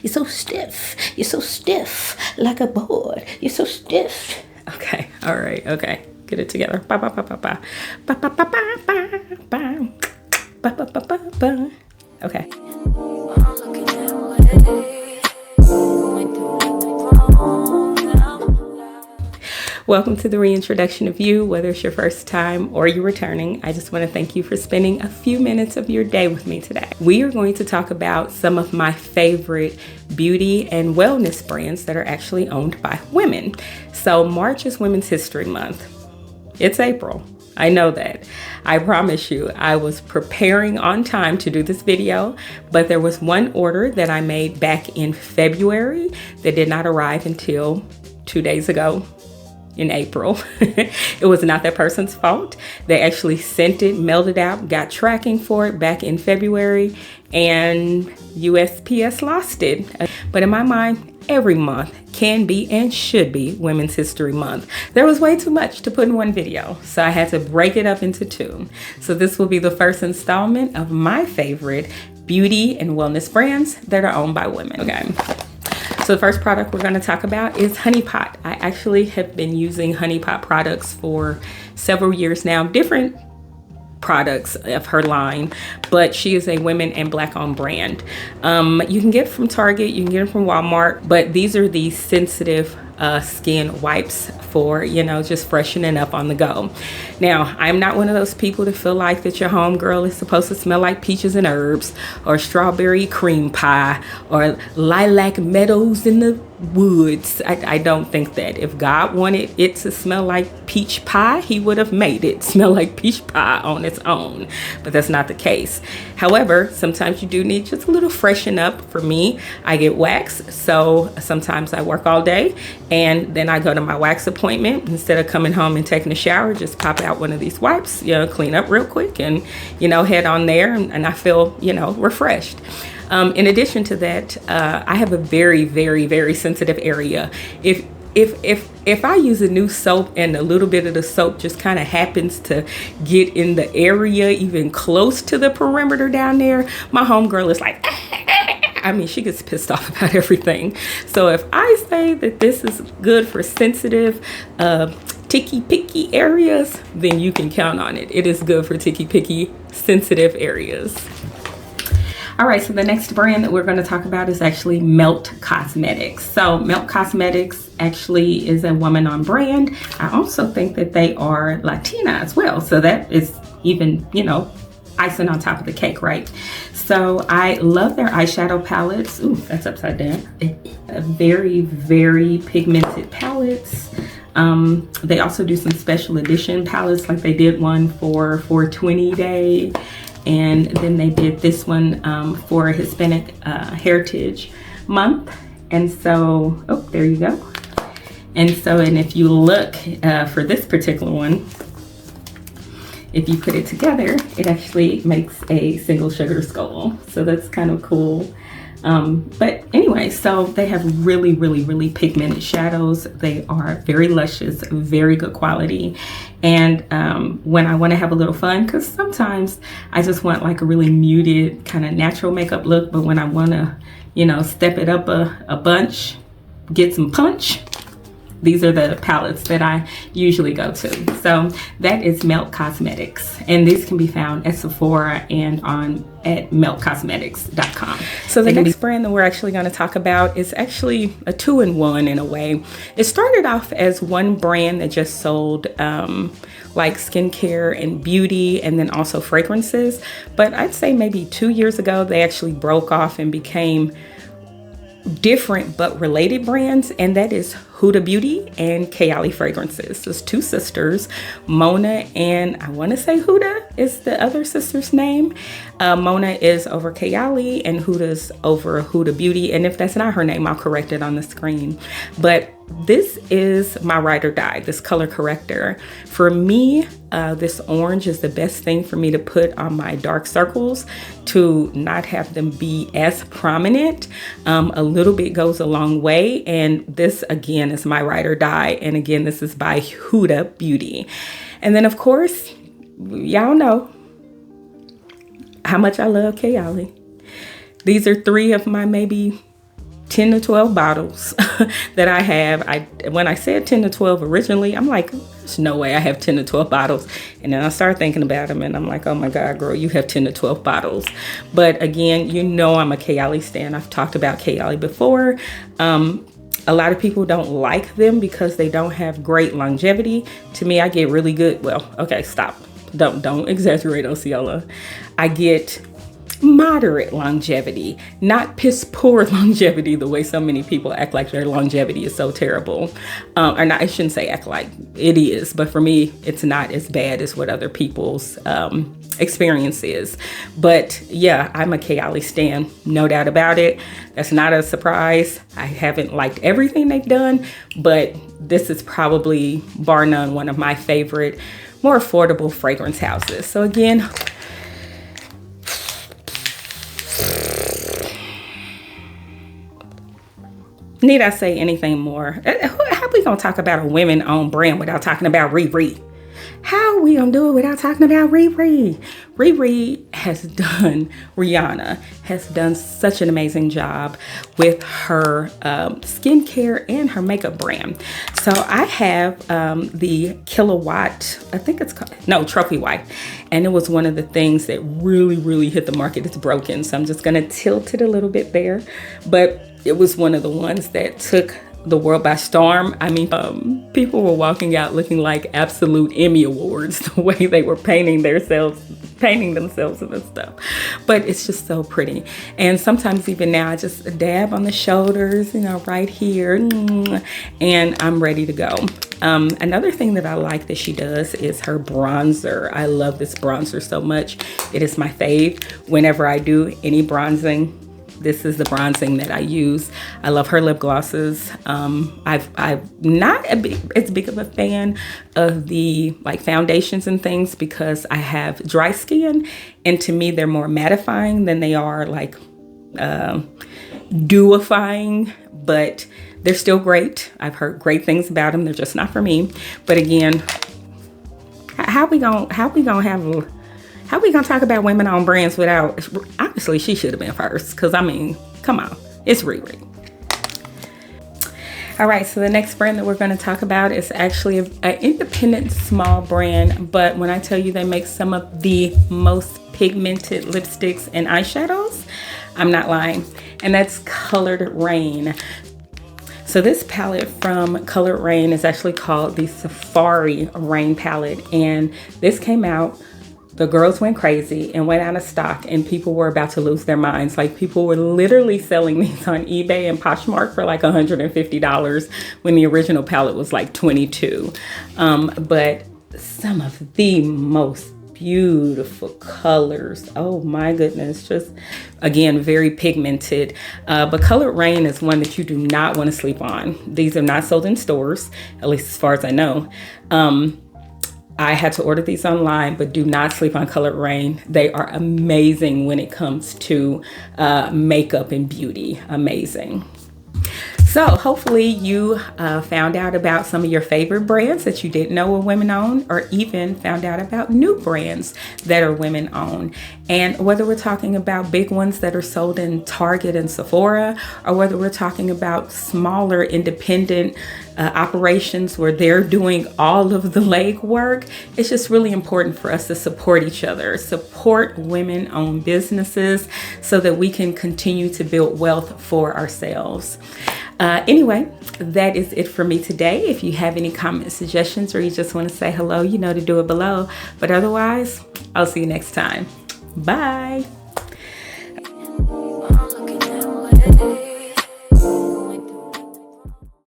You're so stiff. You're so stiff like a board. You're so stiff. Okay, all right, okay. Get it together. Ba ba ba ba ba. Ba ba ba ba ba ba. Ba ba ba ba ba. Okay. Welcome to the reintroduction of you, whether it's your first time or you're returning. I just want to thank you for spending a few minutes of your day with me today. We are going to talk about some of my favorite beauty and wellness brands that are actually owned by women. So March is Women's History Month. It's April. I know that. I promise you, I was preparing on time to do this video, but there was one order that I made back in February that did not arrive until 2 days ago. In April. It was not that person's fault. They actually sent it, mailed it out, got tracking for it back in February, and USPS lost it. But in my mind, every month can be and should be Women's History Month. There was way too much to put in one video, so I had to break it up into two. So this will be the first installment of my favorite beauty and wellness brands that are owned by women. Okay. So the first product we're going to talk about is Honey Pot. I actually have been using Honey Pot products for several years now, different products of her line, but she is a women and black owned brand. You can get it from Target, you can get it from Walmart, but these are the sensitive skin wipes for, just freshening up on the go. Now, I'm not one of those people that feel like that your homegirl is supposed to smell like peaches and herbs or strawberry cream pie or lilac meadows in the woods. I don't think that. If God wanted it to smell like peach pie, he would have made it smell like peach pie on its own, but that's not the case. However, sometimes you do need just a little freshen up. For me, I get wax, so sometimes I work all day and then I go to my wax appointment. Instead of coming home and taking a shower, just pop out one of these wipes, clean up real quick and, head on there, and I feel, refreshed. In addition to that, I have a very, very, very sensitive area. If I use a new soap and a little bit of the soap just kind of happens to get in the area even close to the perimeter down there, my homegirl is like, I mean, she gets pissed off about everything. So if I say that this is good for sensitive, ticky picky areas, then you can count on it. It is good for ticky picky sensitive areas. All right, so the next brand that we're going to talk about is actually Melt Cosmetics. So Melt Cosmetics actually is a woman-owned brand. I also think that they are Latina as well. So that is even, icing on top of the cake, right? So I love their eyeshadow palettes. Ooh, that's upside down. Very, very pigmented palettes. They also do some special edition palettes, like they did one for 420 Day. And then they did this one for Hispanic Heritage Month. And so, oh, there you go. And so, and if you look for this particular one, if you put it together, it actually makes a single sugar skull. So that's kind of cool. But anyway, so they have really, really, really pigmented shadows. They are very luscious, very good quality. And when I want to have a little fun, because sometimes I just want like a really muted kind of natural makeup look, but when I want to, step it up a bunch, get some punch, these are the palettes that I usually go to. So that is Melt Cosmetics. And these can be found at Sephora and at meltcosmetics.com. So the next brand that we're actually going to talk about is actually a two-in-one in a way. It started off as one brand that just sold like skincare and beauty and then also fragrances. But I'd say maybe 2 years ago, they actually broke off and became different but related brands, and that is Huda Beauty and Kayali fragrances. There's two sisters, Mona and I want to say Huda is the other sister's name. Mona is over Kayali and Huda's over Huda Beauty, and if that's not her name, I'll correct it on the screen. But this is my ride or die, this color corrector. For me, this orange is the best thing for me to put on my dark circles to not have them be as prominent. A little bit goes a long way, and this again is my ride or die. And again, this is by Huda Beauty. And then of course, y'all know how much I love Kayali. These are three of my maybe 10 to 12 bottles that I have. When I said 10 to 12 originally, I'm like, there's no way I have 10 to 12 bottles. And then I started thinking about them and I'm like, oh my God, girl, you have 10 to 12 bottles. But again, you know, I'm a Kayali stan. I've talked about Kayali before. A lot of people don't like them because they don't have great longevity. To me, I get really good. Well, okay, stop. Don't exaggerate, Osceola. I get moderate longevity, not piss poor longevity, the way so many people act like their longevity is so terrible. Or not, I shouldn't say act like, it is, but for me, it's not as bad as what other people's experience is. But yeah, I'm a Kayali stan, no doubt about it. That's not a surprise. I haven't liked everything they've done, but this is probably, bar none, one of my favorite, more affordable fragrance houses. So again, need I say anything more? How we gonna talk about a women-owned brand without talking about Riri? How are we gonna do it without talking about Riri? Rihanna has done such an amazing job with her skincare and her makeup brand. So I have the Kilowatt, I think it's called, no, Trophy Wipe. And it was one of the things that really hit the market. It's broken, so I'm just gonna tilt it a little bit there. But it was one of the ones that took the world by storm. I mean, people were walking out looking like absolute Emmy Awards, the way they were painting themselves and stuff. But it's just so pretty. And sometimes even now I just dab on the shoulders, you know, right here, and I'm ready to go. Another thing that I like that she does is her bronzer. I love this bronzer so much. It is my fave. Whenever I do any bronzing, this is the bronzing that I use. I love her lip glosses. I'm not as big of a fan of the like foundations and things because I have dry skin, and to me they're more mattifying than they are like dewifying, but they're still great. I've heard great things about them. They're just not for me. But again, how we gonna talk about women-owned brands without, honestly, she should have been first, because I mean, come on, it's Riri. All right, so the next brand that we're going to talk about is actually an independent small brand, but when I tell you they make some of the most pigmented lipsticks and eyeshadows, I'm not lying, and that's Colored Raine. So this palette from Colored Raine is actually called the Safari Raine palette, and this came out, the girls went crazy and went out of stock, and people were about to lose their minds. Like, people were literally selling these on eBay and Poshmark for like $150 when the original palette was like $22. But some of the most beautiful colors, oh my goodness, just again very pigmented. But Colored Raine is one that you do not want to sleep on. These are not sold in stores, at least as far as I know. I had to order these online, but do not sleep on Colored Raine. They are amazing when it comes to makeup and beauty. Amazing. So hopefully you found out about some of your favorite brands that you didn't know were women-owned, or even found out about new brands that are women-owned. And whether we're talking about big ones that are sold in Target and Sephora, or whether we're talking about smaller independent operations where they're doing all of the legwork, it's just really important for us to support each other, support women-owned businesses so that we can continue to build wealth for ourselves. Anyway, that is it for me today. If you have any comments, suggestions, or you just want to say hello, you know to do it below. But otherwise, I'll see you next time. Bye.